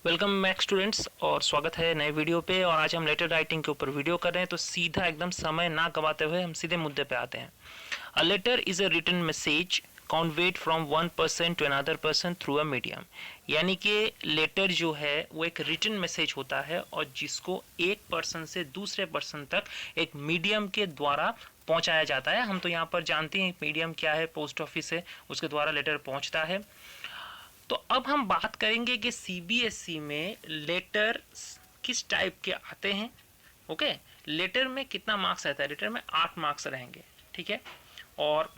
Welcome back students और स्वागत है नए वीडियो पे। और आज हम लेटर राइटिंग के ऊपर वीडियो कर रहे हैं, तो सीधा एकदम समय ना गवाते हुए हम सीधे मुद्दे पे आते हैं। A letter is a written message conveyed from one person to another person through a medium. यानी कि लेटर जो है वो एक रिटन मैसेज होता है और जिसको एक पर्सन से दूसरे पर्सन तक एक मीडियम के द्वारा पहुंचाया जाता है। हम तो यहाँ पर जानते हैं मीडियम क्या है, पोस्ट ऑफिस है, उसके द्वारा लेटर पहुंचता है। तो अब हम बात करेंगे कि सीबीएसई में लेटर किस टाइप के आते हैं। ओके, लेटर में कितना मार्क्स रहता है? लेटर में 8 मार्क्स रहेंगे, ठीक है, और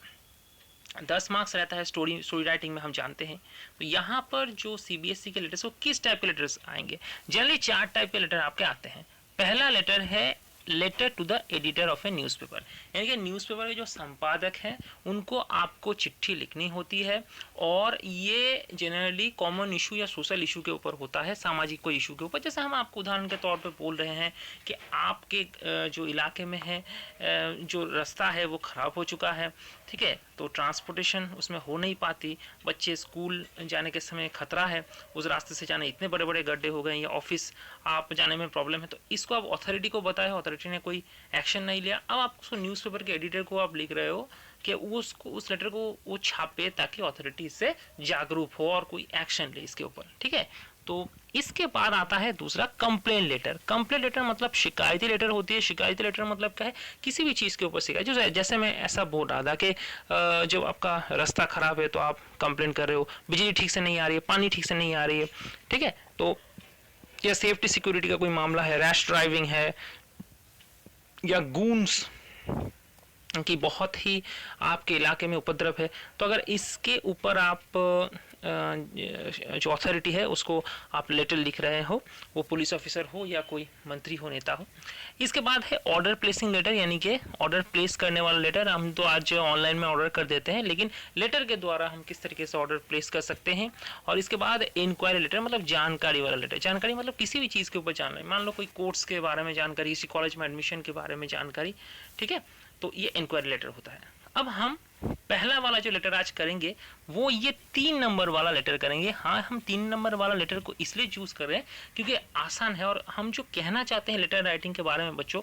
10 मार्क्स रहता है स्टोरी राइटिंग में, हम जानते हैं। तो यहाँ पर जो सीबीएसई के लेटर्स वो किस टाइप के लेटर्स आएंगे? जनरली 4 टाइप के लेटर आपके आते हैं। पहला लेटर है letter to the editor of a newspaper, यानी कि न्यूज़पेपर के जो संपादक हैं उनको आपको चिट्ठी लिखनी होती है और ये जनरली कॉमन इशू या सोशल इशू के ऊपर होता है, सामाजिक कोई इशू के ऊपर। जैसे हम आपको उदाहरण के तौर पे बोल रहे हैं कि आपके जो इलाके में है जो रास्ता है वो ख़राब हो चुका है, ठीक है, तो ट्रांसपोर्टेशन उसमें हो नहीं पाती, बच्चे स्कूल जाने के समय खतरा है, उस रास्ते से जाने इतने बड़े बड़े गड्ढे हो गए, या ऑफिस आप जाने में प्रॉब्लम है। तो इसको आप अथॉरिटी को बताया, अथॉरिटी ने कोई एक्शन नहीं लिया। अब आप उसको न्यूज़पेपर के एडिटर को आप लिख रहे हो कि उसको उस लेटर को वो छापे ताकि अथॉरिटी इससे जागरूक हो और कोई एक्शन ले इसके ऊपर, ठीक है। तो इसके बाद आता है दूसरा कंप्लेन लेटर। कंप्लेन लेटर मतलब शिकायती लेटर होती है। शिकायती लेटर मतलब क्या है? किसी भी चीज़ के ऊपर शिकायत। जैसे मैं ऐसा बोल रहा था कि जब आपका रास्ता खराब है तो आप कंप्लेन कर रहे हो, बिजली ठीक से नहीं आ रही है, पानी ठीक से नहीं आ रही है, ठीक है, तो या सेफ्टी सिक्योरिटी का कोई मामला है, रैश ड्राइविंग है, या गूंस कि बहुत ही आपके इलाके में उपद्रव है, तो अगर इसके ऊपर आप जो अथॉरिटी है उसको आप लेटर लिख रहे हो, वो पुलिस ऑफिसर हो या कोई मंत्री हो, नेता हो। इसके बाद है ऑर्डर प्लेसिंग लेटर, यानी कि ऑर्डर प्लेस करने वाला लेटर। हम तो आज ऑनलाइन में ऑर्डर कर देते हैं, लेकिन लेटर के द्वारा हम किस तरीके से ऑर्डर प्लेस कर सकते हैं। और इसके बाद इंक्वायरी लेटर, मतलब जानकारी वाला लेटर। जानकारी मतलब किसी भी चीज़ के ऊपर जानना है, मान लो कोई कोर्स के बारे में जानकारी, किसी कॉलेज में एडमिशन के बारे में जानकारी, ठीक है, तो ये इंक्वायरी लेटर होता है। अब हम पहला वाला जो लेटर आज करेंगे वो ये 3 नंबर वाला लेटर करेंगे। हाँ, हम 3 नंबर वाला लेटर को इसलिए चूज कर रहे हैं क्योंकि आसान है, और हम जो कहना चाहते हैं लेटर राइटिंग के बारे में बच्चों,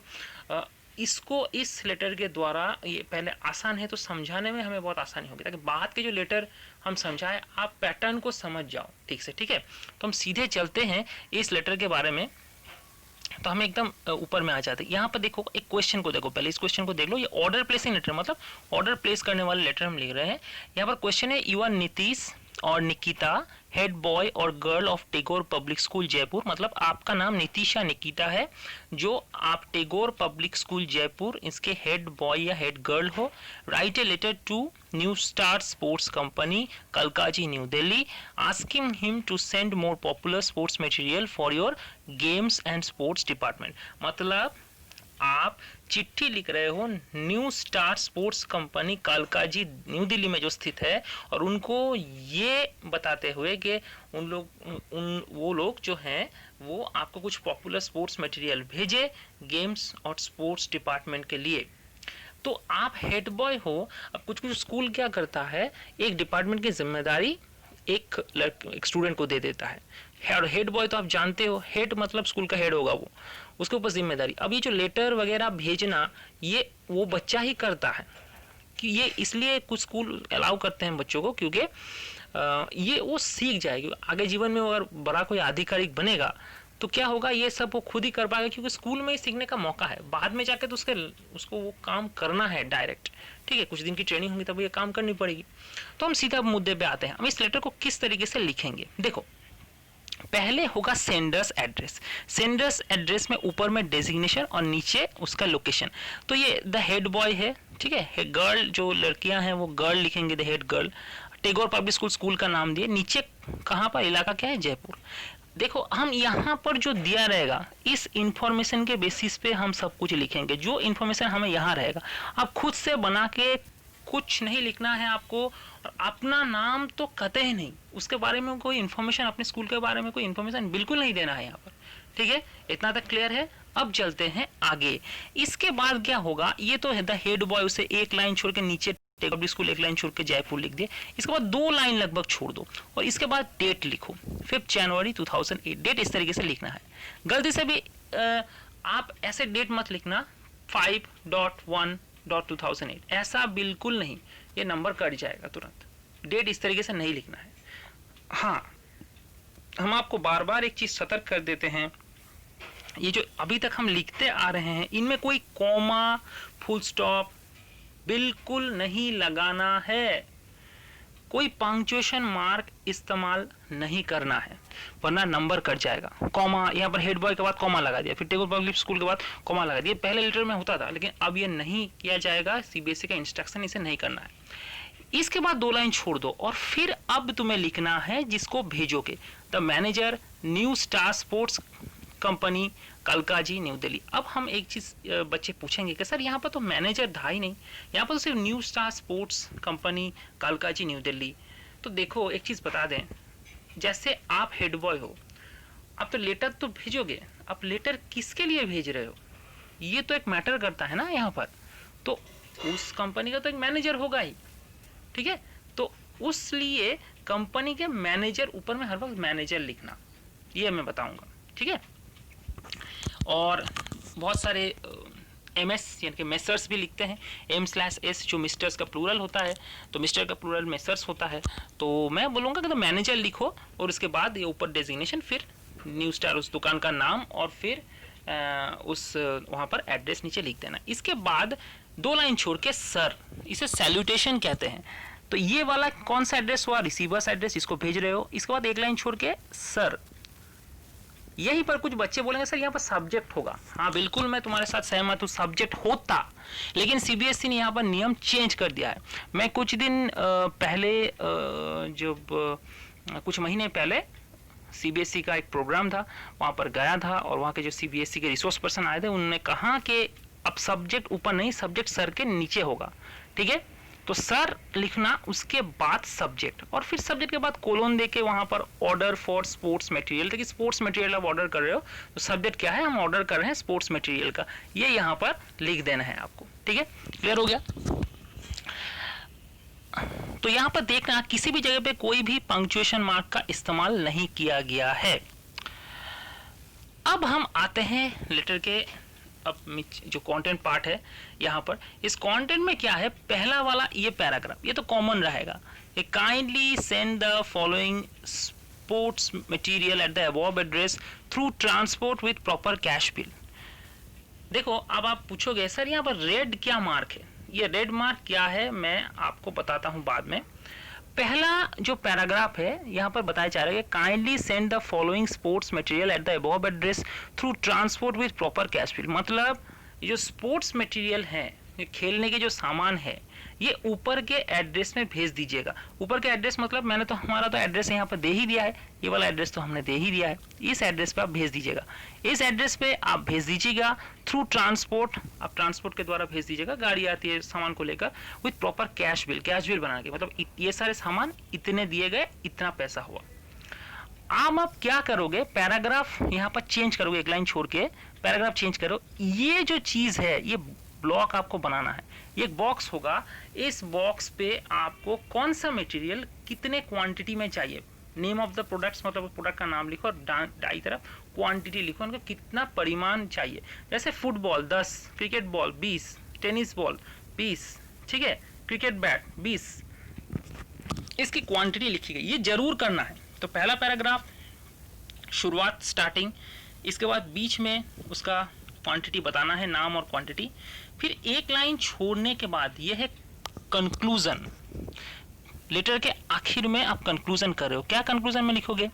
इसको इस लेटर के द्वारा, ये पहले आसान है तो समझाने में हमें बहुत आसानी होगी, ताकि बाद के जो लेटर हम समझाएं आप पैटर्न को समझ जाओ ठीक से, ठीक है। तो हम सीधे चलते हैं इस लेटर के बारे में। तो हम एकदम ऊपर में आ जाते हैं। यहाँ पर देखो, एक क्वेश्चन को देखो, पहले इस क्वेश्चन को देख लो। ये ऑर्डर प्लेसिंग लेटर मतलब ऑर्डर प्लेस करने वाले लेटर हम लिख रहे हैं। यहाँ पर क्वेश्चन है, यू आर नीतीश और निकिता हेड बॉय और girl of Tagore public school Jaipur. मतलब आपका नाम नीतीश या निकिता है, जो आप टेगोर पब्लिक स्कूल जयपुर इसके हेड बॉय या हेड गर्ल हो। Write a letter to New Star Sports Company Kalkaji New Delhi asking him to send more popular sports material for your games and sports department. मतलब आप चिट्ठी लिख रहे हो New Star Sports Company Kalkaji New Delhi में जो स्थित है, और उनको ये बताते हुए कि वो लोग जो हैं वो आपको कुछ पॉपुलर स्पोर्ट्स मटेरियल भेजे गेम्स और स्पोर्ट्स डिपार्टमेंट के लिए। तो आप हेड बॉय हो। अब कुछ कुछ स्कूल क्या करता है, एक डिपार्टमेंट की जिम्मेदारी एक स्टूडेंट को दे देता है, और हेड बॉय तो आप जानते हो, हेड मतलब स्कूल का हेड होगा वो, उसके ऊपर जिम्मेदारी। अब ये जो लेटर वगैरह भेजना ये वो बच्चा ही करता है, कि ये इसलिए कुछ स्कूल अलाउ करते हैं बच्चों को, क्योंकि ये वो सीख जाएगी आगे जीवन में। अगर बड़ा कोई आधिकारिक बनेगा तो क्या होगा, ये सब वो खुद ही कर पाएगा, क्योंकि स्कूल में ही सीखने का मौका है। बाद में जाके तो उसको वो काम करना है डायरेक्ट, ठीक है, कुछ दिन की ट्रेनिंग होगी तब ये काम करनी पड़ेगी। तो हम सीधा मुद्दे पे आते हैं। हम इस लेटर को किस तरीके से लिखेंगे, देखो, पहले होगा सेंडर्स एड्रेस। सेंडर्स एड्रेस में ऊपर में डेजिग्नेशन और नीचे उसका लोकेशन। तो ये द हेड बॉय है, ठीक है, गर्ल जो लड़कियां हैं वो गर्ल लिखेंगे, the head girl. Tagore public school का नाम दिए, नीचे कहाँ पर, इलाका क्या है, जयपुर। देखो, हम यहाँ पर जो दिया रहेगा इस इंफॉर्मेशन के बेसिस पे हम सब कुछ लिखेंगे। जो इंफॉर्मेशन हमें यहाँ रहेगा, आप खुद से बना के कुछ नहीं लिखना है आपको। और अपना नाम तो कतई ही नहीं, उसके बारे में कोई इन्फॉर्मेशन, अपने स्कूल के बारे में कोई इन्फॉर्मेशन बिल्कुल नहीं देना है यहाँ पर, ठीक है। इतना तक क्लियर है। अब चलते हैं आगे। इसके बाद क्या होगा, ये तो है द हेड बॉय, उसे एक लाइन छोड़ के नीचे टेक पब्लिक स्कूल एक लाइन छोड़ के जयपुर लिख दिए। इसके बाद 2 लाइन लगभग छोड़ दो और इसके बाद डेट लिखो 5 जनवरी 2008। डेट इस तरीके से लिखना है। गलती से भी आप ऐसे डेट मत लिखना 5.1.2008, ऐसा बिल्कुल नहीं, ये नंबर कट जाएगा तुरंत। डेट इस तरीके से नहीं लिखना है। हाँ, हम आपको बार बार एक चीज सतर्क कर देते हैं, ये जो अभी तक हम लिखते आ रहे हैं इनमें कोई कॉमा फुल स्टॉप बिल्कुल नहीं लगाना है, कोई पंक्चुएशन मार्क इस्तेमाल नहीं करना है, वरना नंबर कट जाएगा। कॉमा, यहाँ पर हेड बॉय के बाद कॉमा लगा दिया, फिर टेक पब्लिक स्कूल के बाद कॉमा लगा दिया। पहले लेटर में होता था, लेकिन अब ये नहीं किया जाएगा, सीबीएसई का इंस्ट्रक्शन, इसे नहीं करना है। इसके बाद 2 लाइन छोड़ दो और फिर अब तुम्हें लिखना है जिसको भेजोगे, the manager new Star Sports Company Kalkaji New Delhi. अब हम एक चीज बच्चे पूछेंगे कि सर यहाँ पर तो मैनेजर था ही नहीं, यहाँ पर तो सिर्फ new Star Sports Company Kalkaji New Delhi. तो देखो एक चीज बता दें, जैसे आप हेड बॉय हो, आप तो लेटर तो भेजोगे, आप लेटर किसके लिए भेज रहे हो ये तो एक मैटर करता है ना यहाँ पर। तो उस कंपनी का तो एक मैनेजर होगा ही, ठीक है, तो उस लिए कंपनी के मैनेजर ऊपर में हर वक्त मैनेजर लिखना, ये मैं बताऊंगा, ठीक है। और बहुत सारे एमएस यानी कि मेसर्स भी लिखते हैं, M/S जो मिस्टर्स का प्लूरल होता है, तो मिस्टर का प्लूरल मेसर्स होता है। तो मैं बोलूँगा कि तो मैनेजर लिखो और उसके बाद ये ऊपर डेजिग्नेशन, फिर न्यू स्टार उस दुकान का नाम और फिर उस वहाँ पर एड्रेस नीचे लिख देना। इसके बाद 2 लाइन छोड़ के सर, इसे सैल्यूटेशन कहते हैं। तो ये वाला कौन सा एड्रेस हुआ, रिसीवर्स एड्रेस, इसको भेज रहे हो। इसके बाद 1 लाइन छोड़ के सर, यहीं पर कुछ बच्चे बोलेंगे सर यहाँ पर सब्जेक्ट होगा। हाँ बिल्कुल, मैं तुम्हारे साथ सहमत हूँ, सब्जेक्ट होता, लेकिन सीबीएसई ने यहाँ पर नियम चेंज कर दिया है। मैं कुछ दिन पहले, जब कुछ महीने पहले सीबीएसई का एक प्रोग्राम था, वहाँ पर गया था और वहाँ के जो सीबीएसई के रिसोर्स पर्सन आए थे उन्होंने कहा कि अब सब्जेक्ट ऊपर नहीं, सब्जेक्ट सर के नीचे होगा, ठीक है। तो सर लिखना, उसके बाद सब्जेक्ट, और फिर सब्जेक्ट के बाद कोलोन देके वहां पर ऑर्डर फॉर स्पोर्ट्स मटेरियल। देखिए स्पोर्ट्स मटेरियल आप ऑर्डर कर रहे हो, तो सब्जेक्ट क्या है, हम ऑर्डर कर रहे हैं स्पोर्ट्स मटेरियल का, ये यहाँ पर लिख देना है आपको, ठीक है। क्लियर हो गया। तो यहाँ पर देखना किसी भी जगह पे कोई भी पंक्चुएशन मार्क का इस्तेमाल नहीं किया गया है। अब हम आते हैं लेटर के अब जो कंटेंट पार्ट है, यहाँ पर इस कंटेंट में क्या है, पहला वाला ये पैराग्राफ, ये तो कॉमन रहेगा, ये kindly send the following sports material at the above address through transport with proper cash bill. देखो अब आप पूछोगे सर यहाँ पर रेड क्या मार्क है, ये रेड मार्क क्या है, मैं आपको बताता हूँ बाद में। पहला जो पैराग्राफ है यहाँ पर बताया जा रहा है, kindly send the following sports material at the above address through transport with proper cash bill. मतलब जो स्पोर्ट्स मटेरियल है, ये खेलने के जो सामान है, ये ऊपर के एड्रेस में भेज दीजिएगा। ऊपर के एड्रेस मतलब मैंने तो हमारा तो एड्रेस यहाँ पर दे ही दिया है, ये वाला एड्रेस तो हमने दे ही दिया है, इस एड्रेस पे आप भेज दीजिएगा। इस एड्रेस पे आप भेज दीजिएगा थ्रू ट्रांसपोर्ट, आप ट्रांसपोर्ट के द्वारा भेज दीजिएगा, गाड़ी आती है सामान को लेकर, with proper cash bill, cash bill बना के, मतलब ये सारे सामान इतने दिए गए, इतना पैसा हुआ। आप क्या करोगे, पैराग्राफ यहाँ पर चेंज करोगे, 1 लाइन छोड़ के पैराग्राफ चेंज करो। ये जो चीज है, ये ब्लॉक आपको बनाना है, ये एक बॉक्स होगा, इस बॉक्स पे आपको कौन सा मटेरियल कितने क्वांटिटी में चाहिए, नेम ऑफ द प्रोडक्ट्स, मतलब प्रोडक्ट का नाम लिखो और दाई तरफ क्वांटिटी लिखो, उनका कितना परिमाण चाहिए। जैसे football 10, cricket ball 20, tennis ball 20, ठीक है, क्रिकेट बैट 20, इसकी क्वांटिटी लिखी गई, ये जरूर करना है। तो पहला पैराग्राफ शुरुआत स्टार्टिंग, इसके बाद बीच में उसका क्वांटिटी बताना है, नाम और क्वांटिटी, फिर 1 लाइन छोड़ने के बाद ये है कंक्लूजन। लेटर के आखिर में आप कंक्लूजन कर रहे हो, क्या कंक्लूजन में लिखोगे,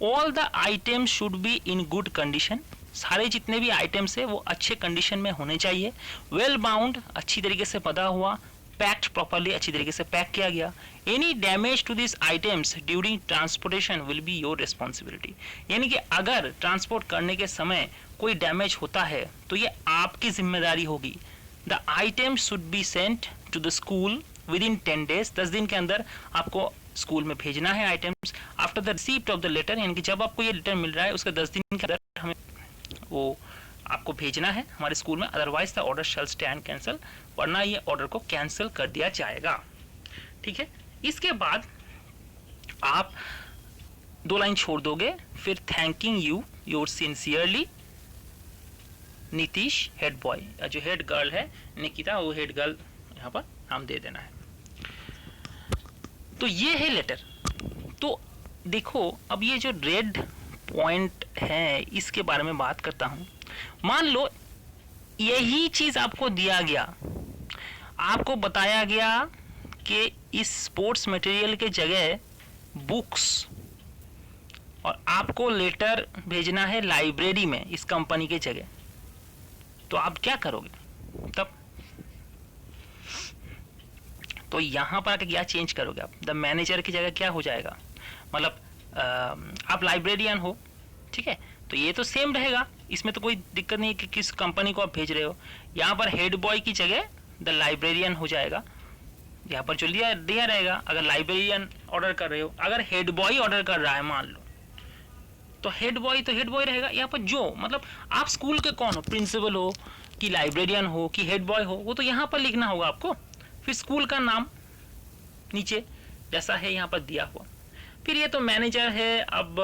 all the items should be in good condition, सारे जितने भी आइटम्स है वो अच्छे कंडीशन में होने चाहिए, वेल बाउंड, अच्छी तरीके से बंधा हुआ, पैक्ड प्रॉपर्ली, अच्छी तरीके से पैक किया गया, any damage to this items during transportation will be your responsibility. यानी कि अगर ट्रांसपोर्ट करने के समय कोई डैमेज होता है तो ये आपकी जिम्मेदारी होगी। The item should be sent to the school within 10 days, 10 दिन के अंदर आपको स्कूल में भेजना है items. After the receipt of the letter, यानी कि जब आपको ये लेटर मिल रहा है उसके 10 दिन के अंदर हमें वो आपको भेजना है हमारे स्कूल में, otherwise the order shell stand cancel, वरना ये ऑर्डर को कैंसिल कर दिया जाएगा। ठीक है, इसके बाद आप 2 लाइन छोड़ दोगे, फिर thanking you your sincerely Nitish head boy, जो हेड गर्ल है निकिता, वो हेड गर्ल यहाँ पर नाम दे देना है। तो ये है लेटर। तो देखो अब ये जो रेड पॉइंट है इसके बारे में बात करता हूं। मान लो यही चीज आपको दिया गया, आपको बताया गया कि इस स्पोर्ट्स मटेरियल के जगह बुक्स, और आपको लेटर भेजना है लाइब्रेरी में इस कंपनी के जगह, तो आप क्या करोगे तब? तो यहां पर आके क्या चेंज करोगे आप? द मैनेजर की जगह क्या हो जाएगा, मतलब आप लाइब्रेरियन हो, ठीक है, तो ये तो सेम रहेगा, इसमें तो कोई दिक्कत नहीं कि किस कंपनी को आप भेज रहे हो। यहाँ पर हेड बॉय की जगह द लाइब्रेरियन हो जाएगा, यहाँ पर जो दिया रहेगा। अगर लाइब्रेरियन ऑर्डर कर रहे हो, अगर हेड बॉय ऑर्डर कर रहा है मान लो, तो हेड बॉय रहेगा। यहाँ पर जो मतलब आप स्कूल के कौन हो, प्रिंसिपल हो कि लाइब्रेरियन हो कि हेड बॉय हो, वो तो यहाँ पर लिखना होगा आपको। फिर स्कूल का नाम नीचे जैसा है यहाँ पर दिया हुआ। फिर ये तो मैनेजर है, अब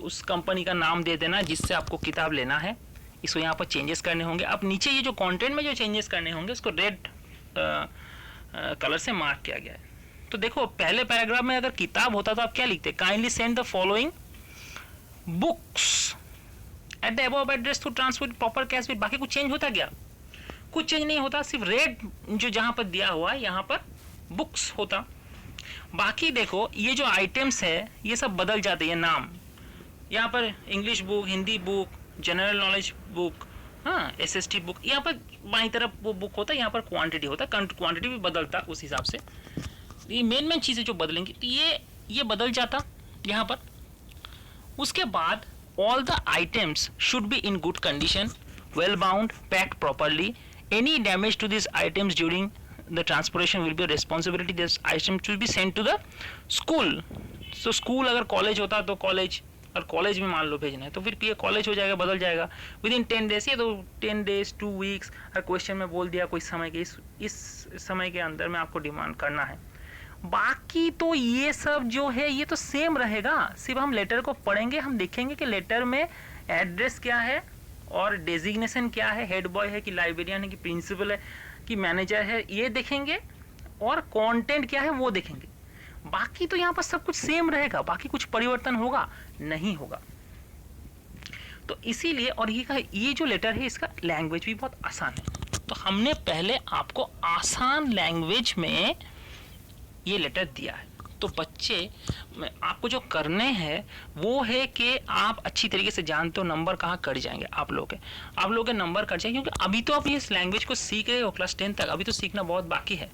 उस कंपनी का नाम दे देना जिससे आपको किताब लेना है, इसको यहाँ पर चेंजेस करने होंगे। अब नीचे ये जो कंटेंट में जो चेंजेस करने होंगे उसको रेड कलर से मार्क किया गया है। तो देखो पहले पैराग्राफ में अगर किताब होता तो आप क्या लिखते, kindly send the following books at the above address to transfer proper cash. फिर बाकी कुछ चेंज होता क्या? कुछ चेंज नहीं होता, सिर्फ रेड जो जहां पर दिया हुआ है यहाँ पर बुक्स होता। बाकी देखो ये जो आइटम्स है ये सब बदल जाते हैं नाम, यहाँ पर English book, Hindi book, general knowledge book, हाँ एसएसटी बुक, यहाँ पर बाई तरफ वो बुक होता है, यहाँ पर क्वांटिटी होता है, क्वांटिटी भी बदलता उस हिसाब से। ये मेन चीज़ें जो बदलेंगी, तो ये बदल जाता यहाँ पर। उसके बाद all the items should be in good condition, well bound, packed properly. Any damage to this items during the transportation will be a responsibility, this item to be sent to the school. So school अगर college होता तो college, और college में मान लो भेजना है तो फिर ये कॉलेज हो जाएगा, बदल जाएगा विदिन 10 डेज। ये तो 10 डेज 2 वीक्स, और क्वेश्चन में बोल दिया कोई समय के इस समय के अंदर में आपको डिमांड करना है। बाकी तो ये सब जो है ये तो सेम रहेगा, सिर्फ हम लेटर को पढ़ेंगे, हम देखेंगे कि लेटर में एड्रेस क्या है और डेजिग्नेशन क्या है, हेड बॉय है कि लाइब्रेरियन है कि प्रिंसिपल है कि मैनेजर है, ये देखेंगे, और कंटेंट क्या है वो देखेंगे। बाकी तो यहाँ पर सब कुछ सेम रहेगा, बाकी कुछ परिवर्तन होगा नहीं होगा। तो इसीलिए, और ये जो लेटर है इसका लैंग्वेज भी बहुत आसान है। तो हमने पहले आपको आसान लैंग्वेज में ये लेटर दिया है। तो बच्चे आपको जो करने हैं वो है कि आप अच्छी तरीके से जानते हो नंबर कहाँ कट जाएंगे आप लोग के नंबर कट जाएंगे, क्योंकि अभी तो आप इस लैंग्वेज को सीख रहे हो क्लास 10 तक, अभी तो सीखना बहुत बाकी है।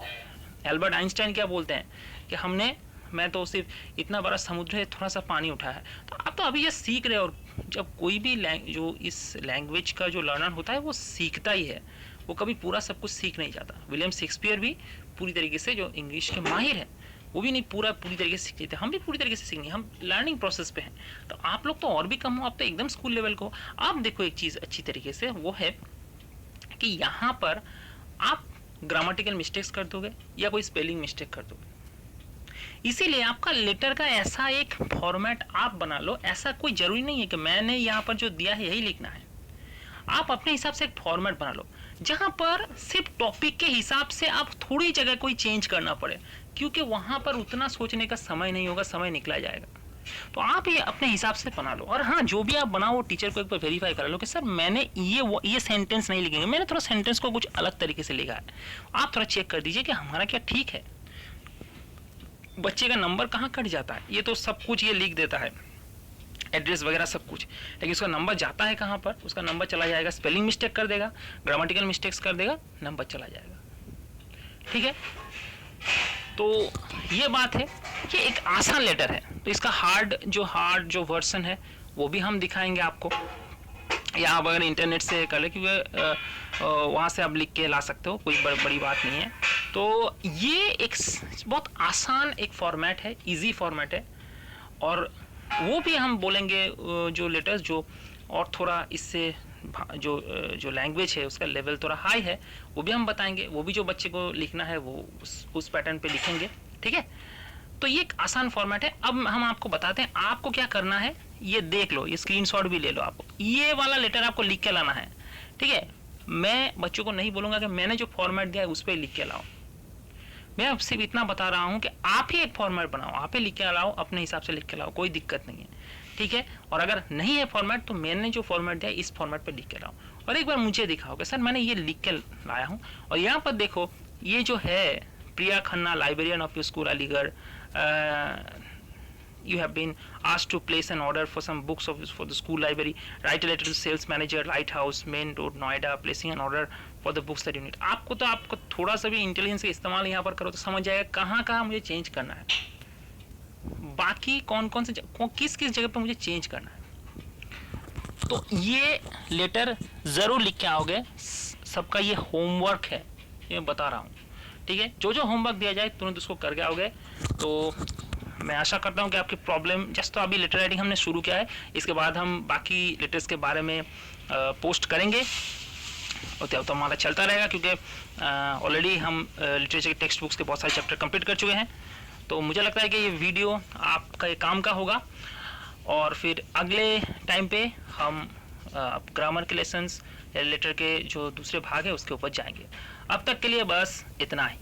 एल्बर्ट आइंस्टाइन क्या बोलते हैं कि मैं तो सिर्फ इतना बड़ा समुद्र है, थोड़ा सा पानी उठा है। तो आप तो अभी ये सीख रहे हो, और जब कोई भी जो इस लैंग्वेज का जो लर्नर होता है वो सीखता ही है, वो कभी पूरा सब कुछ सीख नहीं जाता। विलियम शेक्सपियर भी पूरी तरीके से जो इंग्लिश के माहिर है वो भी नहीं पूरी तरीके से सीखते थे, हम भी पूरी तरीके से सीखेंगे, हम लर्निंग प्रोसेस पे हैं। तो आप लोग तो और भी कम हो, आप तो एकदम स्कूल लेवल को। आप देखो एक चीज़ अच्छी तरीके से, वो है कि यहाँ पर आप ग्रामेटिकल मिस्टेक्स कर दोगे या कोई स्पेलिंग मिस्टेक कर दोगे, इसीलिए आपका लेटर का ऐसा एक फॉर्मेट आप बना लो। ऐसा कोई जरूरी नहीं है कि मैंने यहाँ पर जो दिया है यही लिखना है, आप अपने हिसाब से एक फॉर्मेट बना लो जहाँ पर सिर्फ टॉपिक के हिसाब से आप थोड़ी जगह कोई चेंज करना पड़े, क्योंकि वहां पर उतना सोचने का समय नहीं होगा, समय निकला जाएगा। तो आप ये अपने हिसाब से बना लो, और हाँ जो भी आप बनाओ वो टीचर को एक बार वेरीफाई करा लो कि सर मैंने ये सेंटेंस नहीं लिखेंगे, मैंने थोड़ा सेंटेंस को कुछ अलग तरीके से लिखा है, आप थोड़ा चेक कर दीजिए कि हमारा क्या ठीक है। बच्चे का नंबर कहाँ कट जाता है, ये तो सब कुछ ये लिख देता है, एड्रेस वगैरह सब कुछ, लेकिन उसका नंबर जाता है कहाँ पर, उसका नंबर चला जाएगा, स्पेलिंग मिस्टेक कर देगा, ग्रामेटिकल मिस्टेक्स कर देगा, नंबर चला जाएगा। ठीक है, तो ये बात है कि एक आसान लेटर है। तो इसका हार्ड जो वर्जन है वो भी हम दिखाएंगे आपको, या आप अगर इंटरनेट से कर ले, क्योंकि वहाँ से आप लिख के ला सकते हो, कोई बड़ी बात नहीं है। तो ये एक बहुत आसान एक फॉर्मेट है, इजी फॉर्मेट है, और वो भी हम बोलेंगे जो लेटर्स जो और थोड़ा इससे जो लैंग्वेज है उसका लेवल थोड़ा हाई है, वो भी हम बताएंगे, वो भी जो बच्चे को लिखना है वो उस पैटर्न पे लिखेंगे, ठीक है। तो ये एक आसान फॉर्मेट है। अब हम आपको बताते हैं आपको क्या करना है, ये देख लो, ये स्क्रीनशॉट भी ले लो, आपको ये वाला लेटर आपको लिख के लाना है, ठीक है। मैं बच्चों को नहीं बोलूंगा कि मैंने जो फॉर्मेट दिया है उस पर लिख के लाओ, मैं अब सिर्फ इतना बता रहा हूं कि आप ही एक फॉर्मेट बनाओ, आप ही लिख के लाओ, अपने हिसाब से लिख के लाओ, कोई दिक्कत नहीं है, ठीक है। और अगर नहीं है फॉर्मेट तो मैंने जो फॉर्मेट दिया इस फॉर्मेट पे लिख के लाओ, और एक बार मुझे दिखाओ कि सर मैंने ये लिख के लाया हूँ। और यहाँ पर देखो ये जो है Priya Khanna, librarian of your school Aligarh, you have been asked to place an order for some books for the school library, write a letter to sales manager, Lighthouse, Main Road, Noida, placing an order for the books that you need। आपको थोड़ा सा भी intelligence का इस्तेमाल यहाँ पर करो तो समझ जाएगा कहाँ कहाँ मुझे चेंज करना है, बाकी कौन कौन से किस किस जगह पर मुझे चेंज करना है। तो ये लेटर जरूर लिख के आओगे, सबका ये होमवर्क है, ये बता रहा हूँ, ठीक है। जो जो होमवर्क दिया जाए तुरंत उसको करके आओगे। तो मैं आशा करता हूँ कि आपकी प्रॉब्लम, जस्ट तो अभी लेटर राइटिंग हमने शुरू किया है, इसके बाद हम बाकी लेटर्स के बारे में पोस्ट करेंगे, और तो हमारा चलता रहेगा, क्योंकि ऑलरेडी हम लिटरेचर के टेक्स्ट बुक्स के बहुत सारे चैप्टर कंप्लीट कर चुके हैं। तो मुझे लगता है कि ये वीडियो आपका एक काम का होगा, और फिर अगले टाइम पे हम ग्रामर के लेसन्स या लेटर के जो दूसरे भाग है उसके ऊपर जाएंगे। अब तक के लिए बस इतना ही।